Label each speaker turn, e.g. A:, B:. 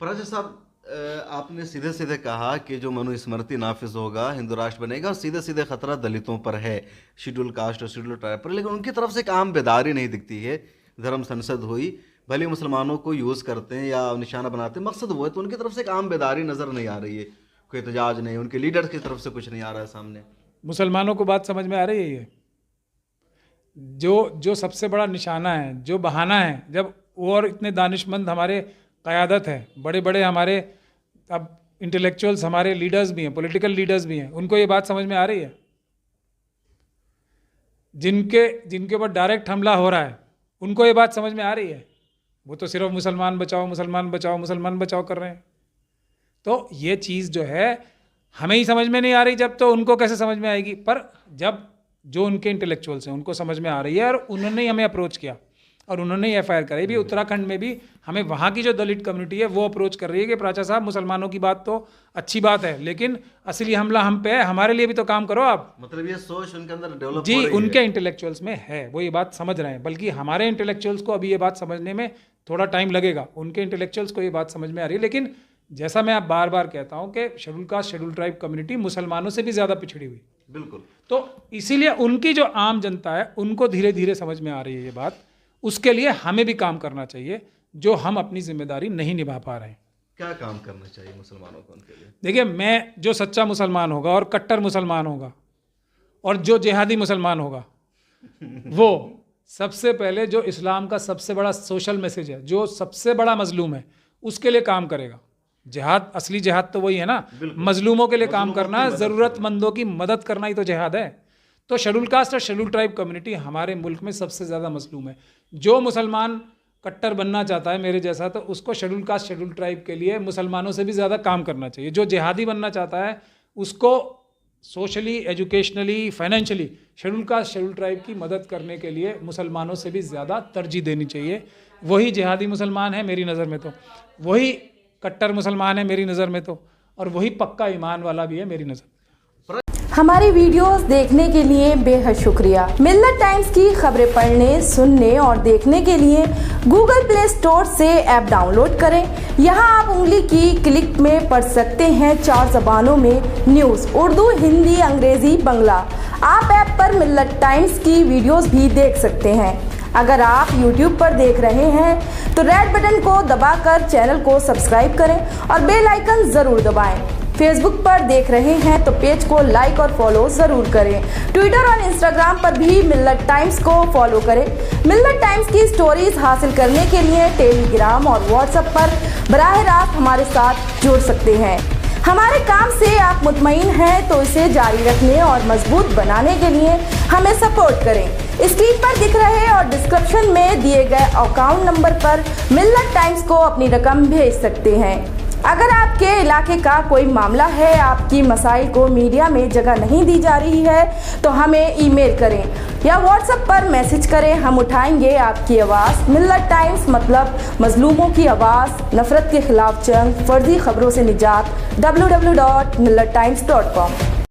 A: फराज साहब, आपने सीधे सीधे कहा कि जो मनुस्मृति नाफिज होगा हिंदू राष्ट्र बनेगा, और सीधे सीधे खतरा दलितों पर है, शेड्यूल कास्ट और शेड्यूल ट्राइब पर, लेकिन उनकी तरफ से एक आम बेदारी नहीं दिखती है। धर्म संसद हुई, भले मुसलमानों को यूज़ करते हैं या निशाना बनाते हैं, मकसद वो है, तो उनकी तरफ से एक आम बेदारी नज़र नहीं आ रही है, कोई एहतजाज नहीं, उनके लीडर्स की तरफ से कुछ नहीं आ रहा है सामने।
B: मुसलमानों को बात समझ में आ रही है ये? जो सबसे बड़ा निशाना है, जो बहाना है, जब और इतने दानिशमंद हमारे क़यादत है, बड़े बड़े हमारे अब इंटेलेक्चुअल्स हमारे लीडर्स भी हैं, पॉलिटिकल लीडर्स भी हैं, उनको ये बात समझ में आ रही है? जिनके ऊपर डायरेक्ट हमला हो रहा है उनको ये बात समझ में आ रही है? वो तो सिर्फ मुसलमान बचाओ मुसलमान बचाओ मुसलमान बचाओ कर रहे हैं। तो ये चीज़ जो है हमें ही समझ में नहीं आ रही, जब तो उनको कैसे समझ में आएगी? पर जब जो उनके इंटेलेक्चुअल्स हैं उनको समझ में आ रही है, और उन्होंने ही हमें अप्रोच किया और उन्होंने ही एफआईआर कराई भी। उत्तराखंड में भी हमें वहाँ की जो दलित कम्युनिटी है वो अप्रोच कर रही है कि प्राचा साहब, मुसलमानों की बात तो अच्छी बात है, लेकिन असली हमला हम पे है, हमारे लिए भी तो काम करो आप।
A: मतलब ये सोच उनके अंदर डेवलप
B: जी,
A: हो रही
B: उनके इंटेलेक्चुअल्स में है, वो ये बात समझ रहे हैं, बल्कि हमारे इंटेलेक्चुअल्स को अभी ये बात समझने में थोड़ा टाइम लगेगा। उनके इंटेलेक्चुअल्स को ये बात समझ में आ रही है, लेकिन जैसा मैं आप बार बार कहता हूँ कि schedule caste schedule tribe community मुसलमानों से भी ज़्यादा पिछड़ी हुई,
A: बिल्कुल।
B: तो इसीलिए उनकी जो आम जनता है उनको धीरे धीरे समझ में आ रही है ये बात। उसके लिए हमें भी काम करना चाहिए, जो हम अपनी जिम्मेदारी नहीं निभा पा रहे हैं।
A: क्या काम करना चाहिए मुसलमानों को उनके लिए?
B: देखिए, मैं जो सच्चा मुसलमान होगा और कट्टर मुसलमान होगा और जो जिहादी मुसलमान होगा वो सबसे पहले जो इस्लाम का सबसे बड़ा सोशल मैसेज है, जो सबसे बड़ा मजलूम है, उसके लिए काम करेगा। जिहाद, असली जिहाद तो वही है ना, मजलूमों के लिए काम करना, ज़रूरतमंदों की मदद करना ही तो जिहाद है। तो शेड्यूल कास्ट और शेड्यूल ट्राइब कम्युनिटी हमारे मुल्क में सबसे ज़्यादा मजलूम है। जो मुसलमान कट्टर बनना चाहता है मेरे जैसा, तो उसको शेड्यूल कास्ट शेड्यूल ट्राइब के लिए मुसलमानों से भी ज़्यादा काम करना चाहिए। जो जिहादी बनना चाहता है उसको socially, educationally, financially schedule caste schedule tribe की मदद करने के लिए मुसलमानों से भी ज़्यादा तरजीह देनी चाहिए। वही जिहादी मुसलमान है मेरी नज़र में, तो वही कट्टर मुसलमान है मेरी नज़र में, तो और वही पक्का ईमान वाला भी है मेरी नज़र में।
C: हमारी वीडियोस देखने के लिए बेहद शुक्रिया। मिल्लत टाइम्स की खबरें पढ़ने, सुनने और देखने के लिए गूगल प्ले स्टोर से ऐप डाउनलोड करें। यहां आप उंगली की क्लिक में पढ़ सकते हैं 4 ज़बानों में न्यूज़, उर्दू, हिंदी, अंग्रेजी, बांग्ला। आप ऐप पर मिल्लत टाइम्स की वीडियोस भी देख सकते हैं। अगर आप YouTube पर देख रहे हैं तो रेड बटन को दबाकर चैनल को सब्सक्राइब करें और बेल आइकन ज़रूर दबाएं। फेसबुक पर देख रहे हैं तो पेज को लाइक और फॉलो ज़रूर करें। ट्विटर और इंस्टाग्राम पर भी मिल्लत टाइम्स को फॉलो करें। मिल्लत टाइम्स की स्टोरीज हासिल करने के लिए टेलीग्राम और व्हाट्सएप पर बराह रास्त हमारे साथ जुड़ सकते हैं। हमारे काम से आप मुतमईन हैं तो इसे जारी रखने और मजबूत बनाने के लिए हमें सपोर्ट करें। स्क्रीन पर दिख रहे और डिस्क्रिप्शन में दिए गए अकाउंट नंबर पर मिल्लत टाइम्स को अपनी रकम भेज सकते हैं। अगर आपके इलाके का कोई मामला है, आपकी मसाइल को मीडिया में जगह नहीं दी जा रही है, तो हमें ईमेल करें या व्हाट्सएप पर मैसेज करें, हम उठाएंगे आपकी आवाज़। मिल्लत टाइम्स मतलब मजलूमों की आवाज़, नफरत के खिलाफ जंग, फर्जी खबरों से निजात। www.millattimes.com